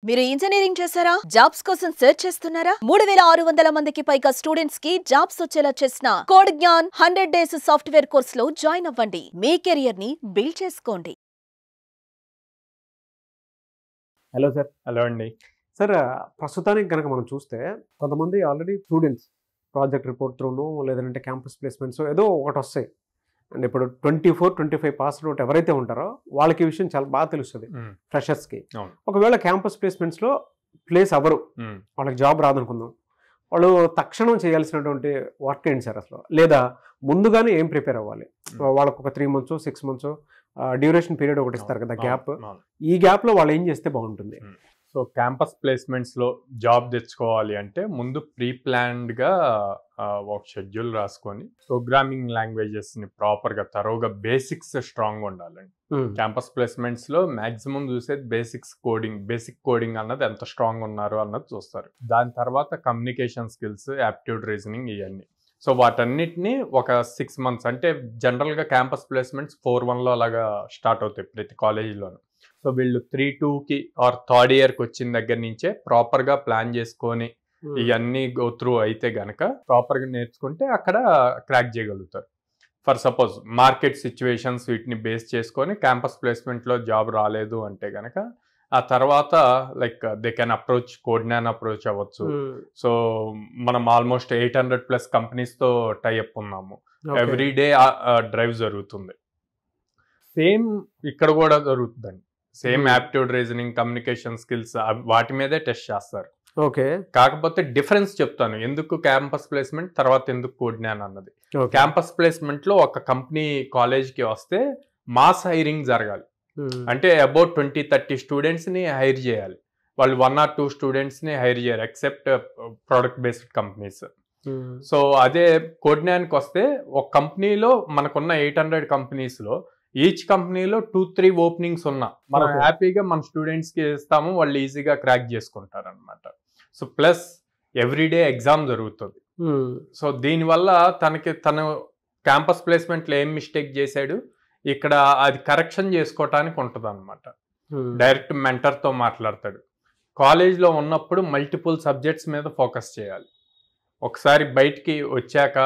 మీరు ఇంజనీరింగ్ చేశారా? జాబ్స్ కోసం సెర్చ్ చేస్తున్నారా? 3600 మందికి పైగా స్టూడెంట్స్ కి జాబ్స్ వచ్చేలా చేసిన code Gyan 100 days software course లో జాయిన్ అవ్వండి. మీ కెరియర్ ని బిల్డ్ చేసుకోండి. Hello sir. హలో అండి. సార్, ప్రస్తుతానికి కనుక మనం చూస్తే కొంతమంది ఆల్రెడీ స్టూడెంట్స్ ప్రాజెక్ట్ రిపోర్ట్ త్రూను లేదంటే క్యాంపస్ ప్లేస్మెంట్స్ ఏదో ఒకటి వస్తాయి. అండ్ ఇప్పుడు 24-25 పాస్ అవుట్ ఎవరైతే ఉంటారో వాళ్ళకి ఈ విషయం చాలా బాగా తెలుస్తుంది ఫ్రెషర్స్కి. ఒకవేళ క్యాంపస్ ప్లేస్మెంట్స్లో ప్లేస్ అవ్వరు, వాళ్ళకి జాబ్ రాదనుకుందాం, వాళ్ళు తక్షణం చేయాల్సినటువంటి వర్క్ ఏంటి సార్ అసలు? లేదా ముందుగానే ఏం ప్రిపేర్ అవ్వాలి? వాళ్ళకు ఒక 3 months 6 months డ్యూరేషన్ పీరియడ్ ఒకటి ఇస్తారు కదా, గ్యాప్. ఈ గ్యాప్లో వాళ్ళు ఏం చేస్తే బాగుంటుంది? సో క్యాంపస్ ప్లేస్మెంట్స్లో జాబ్ తెచ్చుకోవాలి అంటే ముందు ప్రీ ప్లాన్డ్గా ఒక షెడ్యూల్ రాసుకొని ప్రోగ్రామింగ్ లాంగ్వేజెస్ని ప్రాపర్గా తరోగా బేసిక్స్ స్ట్రాంగ్గా ఉండాలండి. క్యాంపస్ ప్లేస్మెంట్స్లో మ్యాక్సిమం చూసేది బేసిక్ కోడింగ్ అన్నది ఎంత స్ట్రాంగ్ ఉన్నారు అన్నది చూస్తారు. దాని తర్వాత కమ్యూనికేషన్ స్కిల్స్, యాప్టిట్యూడ్ రీజనింగ్, ఇవన్నీ. సో వాటన్నిటిని ఒక 6 months అంటే జనరల్గా క్యాంపస్ ప్లేస్మెంట్స్ 4-1లో అలాగా స్టార్ట్ అవుతాయి ప్రతి కాలేజీలోనూ. సో వీళ్ళు 3-2కి ఆర్ థర్డ్ ఇయర్కి వచ్చిన దగ్గర నుంచే ప్రాపర్గా ప్లాన్ చేసుకొని ఇవన్నీ గో త్రూ అయితే గనక ప్రాపర్గా నేర్చుకుంటే అక్కడ క్రాక్ చేయగలుగుతారు. ఫర్ సపోజ్ మార్కెట్ సిచ్యువేషన్స్ వీటిని బేస్ చేసుకొని క్యాంపస్ ప్లేస్మెంట్లో జాబ్ రాలేదు అంటే గనక ఆ తర్వాత like they can approach Codegnan approach అవ్వచ్చు. సో మనం ఆల్మోస్ట్ 800+ కంపెనీస్తో టైఅప్ ఉన్నాము. ఎవ్రీడే డ్రైవ్ జరుగుతుంది. సేమ్ ఇక్కడ కూడా జరుగుతుందండి. Same aptitude reasoning, communication skills వాటి మీదే టెస్ట్ చేస్తారు. ఓకే. కాకపోతే డిఫరెన్స్ చెప్తాను, ఎందుకు క్యాంపస్ ప్లేస్మెంట్ తర్వాత ఎందుకు కోడ్జ్ఞాన్ అన్నది. క్యాంపస్ ప్లేస్మెంట్లో ఒక కంపెనీ కాలేజ్కి వస్తే మాస్ హైరింగ్ జరగాలి. అంటే అబౌట్ 20-30 స్టూడెంట్స్ని హైర్ చేయాలి. వాళ్ళు 1 or 2 స్టూడెంట్స్ని హైర్ చేయరు except product based companies. So అదే కోడ్జ్ఞాన్కి వస్తే ఒక కంపెనీలో మనకున్న 800 కంపెనీస్లో ఈచ్ కంపెనీలో 2-3 ఓపెనింగ్స్ ఉన్నా మనం హ్యాపీగా మన స్టూడెంట్స్కి ఇస్తాము, వాళ్ళు ఈజీగా క్రాక్ చేసుకుంటారు అనమాట. సో ప్లస్ ఎవ్రీడే ఎగ్జామ్ జరుగుతుంది. సో దీనివల్ల తను క్యాంపస్ ప్లేస్మెంట్లో ఏం మిస్టేక్ చేశాడు ఇక్కడ అది కరెక్షన్ చేసుకోవటానికి ఉంటుంది అనమాట. డైరెక్ట్ మెంటర్తో మాట్లాడతాడు. కాలేజ్లో ఉన్నప్పుడు మల్టిపుల్ సబ్జెక్ట్స్ మీద ఫోకస్ చేయాలి. ఒకసారి బయటికి వచ్చాక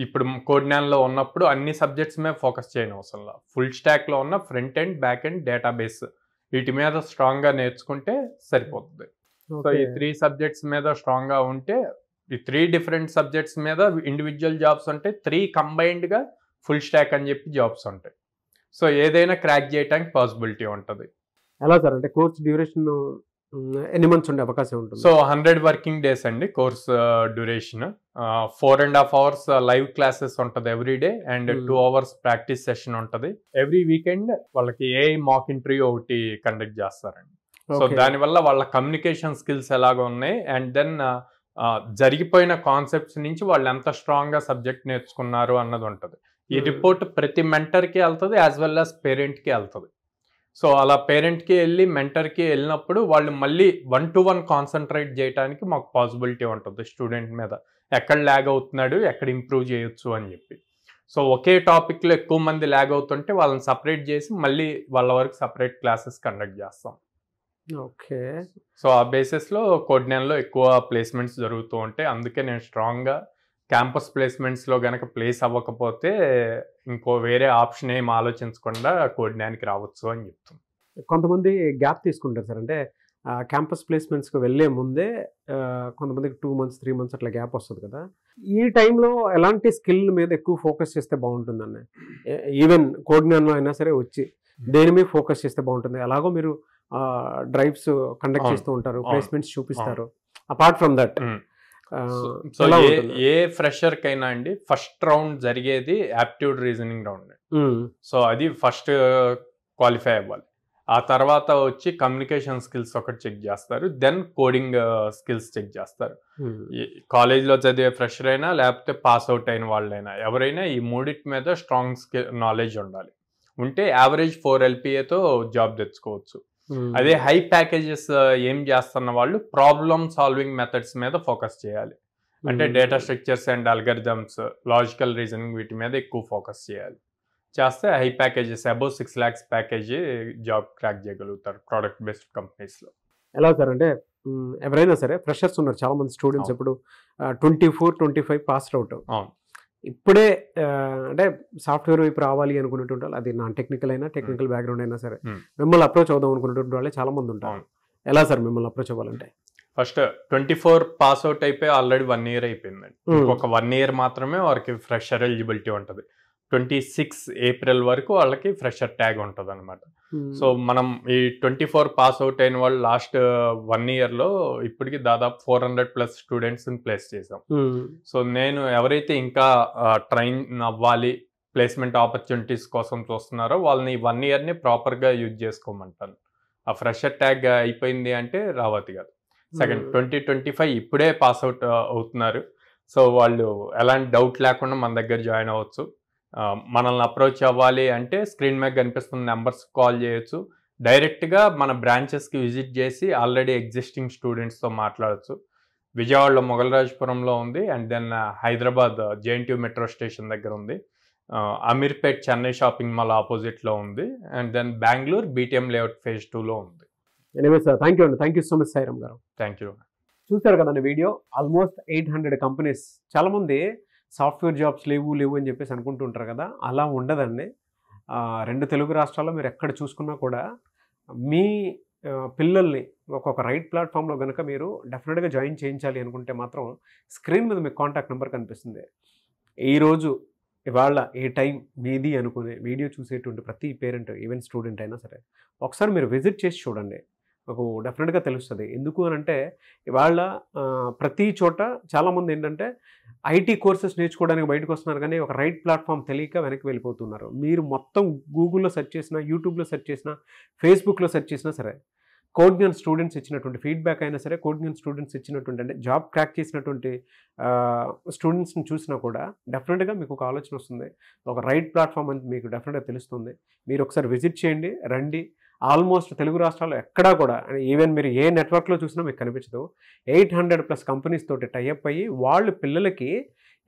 ఇప్పుడు కోడ్జ్ఞాన్లో ఉన్నప్పుడు అన్ని సబ్జెక్ట్స్ మీద ఫోకస్ చేయని అవసరంలా, ఫుల్ స్టాక్లో ఉన్న front end, back end, database వీటి మీద స్ట్రాంగ్గా నేర్చుకుంటే సరిపోతుంది. సో ఈ 3 సబ్జెక్ట్స్ మీద స్ట్రాంగ్గా ఉంటే ఈ 3 డిఫరెంట్ సబ్జెక్ట్స్ మీద ఇండివిజువల్ జాబ్స్ ఉంటాయి, 3 కంబైన్డ్గా ఫుల్ స్టాక్ అని చెప్పి జాబ్స్ ఉంటాయి. సో ఏదైనా క్రాక్ చేయడానికి పాసిబిలిటీ ఉంటుంది. ఎలా సార్? అంటే కోర్స్ డ్యూరేషన్ ఎన్ని మంత్స్ ఉండే అవకాశం ఉంటుంది? సో 100 వర్కింగ్ డేస్ అండి course duration. 4.5 hours live classes ఉంటుంది everyday and 2 hours practice session ఉంటుంది. ఎవ్రీ వీకెండ్ వాళ్ళకి మాక్ ఇంటర్వ్యూ ఒకటి కండక్ట్ చేస్తారండి. సో దానివల్ల వాళ్ళ కమ్యూనికేషన్ స్కిల్స్ ఎలాగ ఉన్నాయి అండ్ దెన్ జరిగిపోయిన కాన్సెప్ట్స్ నుంచి వాళ్ళు ఎంత స్ట్రాంగ్గా సబ్జెక్ట్ నేర్చుకున్నారు అన్నది ఉంటుంది. ఈ రిపోర్ట్ ప్రతి మెంటర్కి వెళ్తుంది యాజ్ వెల్ యాజ్ పేరెంట్కి వెళ్తుంది. సో అలా పేరెంట్కి వెళ్ళి మెంటర్కి వెళ్ళినప్పుడు వాళ్ళు మళ్ళీ 1-to-1 కాన్సన్ట్రేట్ చేయడానికి మాకు పాసిబిలిటీ ఉంటుంది స్టూడెంట్ మీద, ఎక్కడ ల్యాగ్ అవుతున్నాడు, ఎక్కడ ఇంప్రూవ్ చేయొచ్చు అని చెప్పి. సో ఒకే టాపిక్లో ఎక్కువ మంది ల్యాగ్ అవుతుంటే వాళ్ళని సపరేట్ చేసి మళ్ళీ వాళ్ళ వరకు సపరేట్ క్లాసెస్ కండక్ట్ చేస్తాం. ఓకే. సో ఆ బేసిస్లో కోడ్జ్ఞాన్లో ఎక్కువ ప్లేస్మెంట్స్ జరుగుతూ ఉంటాయి. అందుకే నేను స్ట్రాంగ్గా క్యాంపస్ ప్లేస్మెంట్స్లో కనుక ప్లేస్ అవ్వకపోతే ఇంకో వేరే ఆప్షన్ ఏం ఆలోచించకుండా కోడ్జ్ఞాన్కి రావచ్చు అని చెప్తాను. కొంతమంది గ్యాప్ తీసుకుంటారు సార్, అంటే క్యాంపస్ ప్లేస్మెంట్స్కి వెళ్ళే ముందే కొంతమందికి 2 months 3 months అట్లా గ్యాప్ వస్తుంది కదా. ఈ టైంలో ఎలాంటి స్కిల్ మీద ఎక్కువ ఫోకస్ చేస్తే బాగుంటుందండి? ఈవెన్ కోడ్జ్ఞాన్లో అయినా సరే వచ్చి దేని మీద ఫోకస్ చేస్తే బాగుంటుంది? ఎలాగో మీరు డ్రైవ్స్ కండక్ట్ చేస్తూ ఉంటారు, ప్లేస్మెంట్స్ చూపిస్తారు. Apart from that so A fresher కైనా అండి ఫస్ట్ రౌండ్ జరిగేది యాప్టిట్యూడ్ రీజనింగ్ రౌండ్. సో అది ఫస్ట్ క్వాలిఫై అవ్వాలి. ఆ తర్వాత వచ్చి కమ్యూనికేషన్ స్కిల్స్ ఒకటి చెక్ చేస్తారు, దెన్ కోడింగ్ స్కిల్స్ చెక్ చేస్తారు. కాలేజ్లో చదివే ఫ్రెషర్ అయినా లేకపోతే పాస్ అవుట్ అయిన వాళ్ళైనా ఎవరైనా ఈ మూడిటి మీద స్ట్రాంగ్ నాలెడ్జ్ ఉండాలి. ఉంటే యావరేజ్ 4 LPAతో జాబ్ తెచ్చుకోవచ్చు. అదే హై ప్యాకేజెస్ ఏం చేస్తున్న వాళ్ళు ప్రాబ్లమ్ సాల్వింగ్ మెథడ్స్ మీద ఫోకస్ చేయాలి. అంటే data structures and algorithms, logical reasoning వీటి మీద ఎక్కువ ఫోకస్ చేయాలి. చేస్తే high packages above 6 lakhs package job crack చేయగలుగుతారు ప్రోడక్ట్ బేస్డ్ కంపెనీస్లో. ఎలా సార్ అంటే ఎవరైనా సరే ఫ్రెషర్స్ ఉన్నారు చాలా మంది స్టూడెంట్స్ ఇప్పుడు 24-25 పాస్ అవుట్ ఇప్పుడే అంటే సాఫ్ట్వేర్ వైపు రావాలి అనుకునేటువంటి వాళ్ళు, అది నాన్ టెక్నికల్ అయినా టెక్నికల్ బ్యాక్గ్రౌండ్ అయినా సరే మిమ్మల్ని అప్రోచ్ అవుదాం అనుకునేటువంటి వాళ్ళే చాలా మంది ఉంటారు. ఎలా సార్ మిమ్మల్ని అప్రోచ్ అవ్వాలంటే? ఫస్ట్ 24 పాస్ అవుట్ అయిపోయి ఆల్రెడీ 1 year అయిపోయిందండి. ఒక 1 year మాత్రమే వారికి ఫ్రెషర్ ఎలిజిబిలిటీ ఉంటుంది. 26 April వరకు వాళ్ళకి ఫ్రెషర్ ట్యాగ్ ఉంటుంది అనమాట. సో మనం ఈ 24 పాస్ అవుట్ అయిన వాళ్ళు లాస్ట్ 1 yearలో ఇప్పటికి దాదాపు 400+ స్టూడెంట్స్ని ప్లేస్ చేసాం. సో నేను ఎవరైతే ఇంకా ట్రైన్ అవ్వాలి, ప్లేస్మెంట్ ఆపర్చునిటీస్ కోసం చూస్తున్నారో వాళ్ళని 1 yearని ప్రాపర్గా యూజ్ చేసుకోమంటాను. ఆ ఫ్రెషర్ ట్యాగ్ అయిపోయింది అంటే రావతి కాదు. సెకండ్ 2025 ఇప్పుడే పాస్ అవుట్ అవుతున్నారు. సో వాళ్ళు ఎలాంటి డౌట్ లేకుండా మన దగ్గర జాయిన్ అవ్వచ్చు. మనల్ని అప్రోచ్ అవ్వాలి అంటే స్క్రీన్ మీద కనిపిస్తున్న నెంబర్స్ కాల్ చేయొచ్చు. డైరెక్ట్గా మన బ్రాంచెస్కి విజిట్ చేసి ఆల్రెడీ ఎగ్జిస్టింగ్ స్టూడెంట్స్తో మాట్లాడచ్చు. విజయవాడలో మొగలరాజపురంలో ఉంది, and then Hyderabad JNTU metro station దగ్గర ఉంది. అమీర్పేట్ చెన్నై షాపింగ్ మాల్ ఆపోజిట్లో ఉంది, and then Bengaluru BTM layout phase 2లో ఉంది. ఎనీవే సార్, థ్యాంక్ యూ అండి. Thank you so much Sairam గారు. Thank you. చూస్తారు కదండి వీడియో, ఆల్మోస్ట్ 800 కంపెనీస్. చాలామంది సాఫ్ట్వేర్ జాబ్స్ లేవు అని చెప్పేసి అనుకుంటుంటారు కదా, అలా ఉండదండి. 2 తెలుగు రాష్ట్రాల్లో మీరు ఎక్కడ చూసుకున్నా కూడా మీ పిల్లల్ని ఒక రైట్ ప్లాట్ఫామ్లో కనుక మీరు డెఫినెట్గా జాయిన్ చేయించాలి అనుకుంటే మాత్రం స్క్రీన్ మీద మీకు కాంటాక్ట్ నెంబర్ కనిపిస్తుంది. ఈరోజు ఇవాళ ఏ టైం మీది అనుకునే వీడియో చూసేటువంటి ప్రతి పేరెంట్, ఈవెన్ స్టూడెంట్ అయినా సరే ఒకసారి మీరు విజిట్ చేసి చూడండి, మీకు డెఫినెట్గా తెలుస్తుంది. ఎందుకు అని అంటే ఇవాళ ప్రతి చోట చాలామంది ఏంటంటే IT కోర్సెస్ నేర్చుకోవడానికి బయటకు వస్తున్నారు, కానీ ఒక రైట్ ప్లాట్ఫామ్ తెలియక వెనక్కి వెళ్ళిపోతున్నారు. మీరు మొత్తం గూగుల్లో సెర్చ్ చేసినా, యూట్యూబ్లో సెర్చ్ చేసినా, ఫేస్బుక్లో సెర్చ్ చేసినా సరే కోడ్జ్ఞాన్ స్టూడెంట్స్ ఇచ్చినటువంటి ఫీడ్బ్యాక్ అయినా సరే, కోడ్జ్ఞాన్ స్టూడెంట్స్ ఇచ్చినటువంటి అంటే జాబ్ క్రాక్ చేసినటువంటి స్టూడెంట్స్ని చూసినా కూడా డెఫినెట్గా మీకు ఒక ఆలోచన వస్తుంది, ఒక రైట్ ప్లాట్ఫామ్ అని మీకు డెఫినెట్గా తెలుస్తుంది. మీరు ఒకసారి విజిట్ చేయండి, రండి. ఆల్మోస్ట్ తెలుగు రాష్ట్రాల్లో ఎక్కడా కూడా, ఈవెన్ మీరు ఏ నెట్వర్క్లో చూసినా మీకు కనిపించదు, 800+ కంపెనీస్ తోటి టైఅప్ అయ్యి వాళ్ళు పిల్లలకి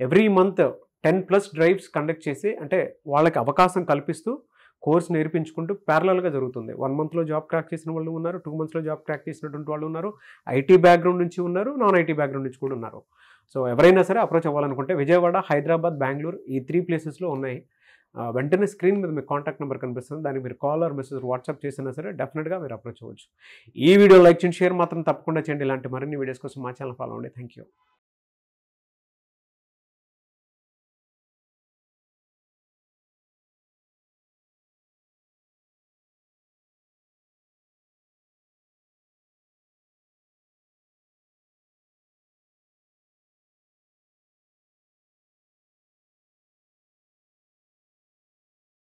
ఎవ్రీ మంత్ 10+ డ్రైవ్స్ కండక్ట్ చేసి, అంటే వాళ్ళకి అవకాశం కల్పిస్తూ కోర్స్ నేర్పించుకుంటూ ప్యారలల్గా జరుగుతుంది. 1 monthలో జాబ్ క్రాక్ చేసిన వాళ్ళు ఉన్నారు, 2 monthsలో జాబ్ క్రాక్ చేసినటువంటి వాళ్ళు ఉన్నారు, IT బ్యాక్గ్రౌండ్ నుంచి ఉన్నారు, నాన్ IT బ్యాక్గ్రౌండ్ నుంచి కూడా ఉన్నారు. సో ఎవరైనా సరే అప్రోచ్ అవ్వాలనుకుంటే విజయవాడ, హైదరాబాద్, బెంగళూరు ఈ 3 ప్లేసెస్లో ఉన్నాయి. వెంటనే స్క్రీన్ మీద మీకు కాంటాక్ట్ నెంబర్ కనిపిస్తుంది, దానికి మీరు కాల్ ఆర్ మెసేజ్ వాట్సాప్ చేసినా సరే డెఫినెట్గా మీరు అప్రోచ్ అవ్వచ్చు. ఈ వీడియో లైక్ చేయండి, షేర్ మాత్రం తప్పకుండా చేయండి. ఇలాంటి మరిన్ని వీడియోస్ కోసం మా ఛానల్ ఫాలో అవ్వండి. Thank you.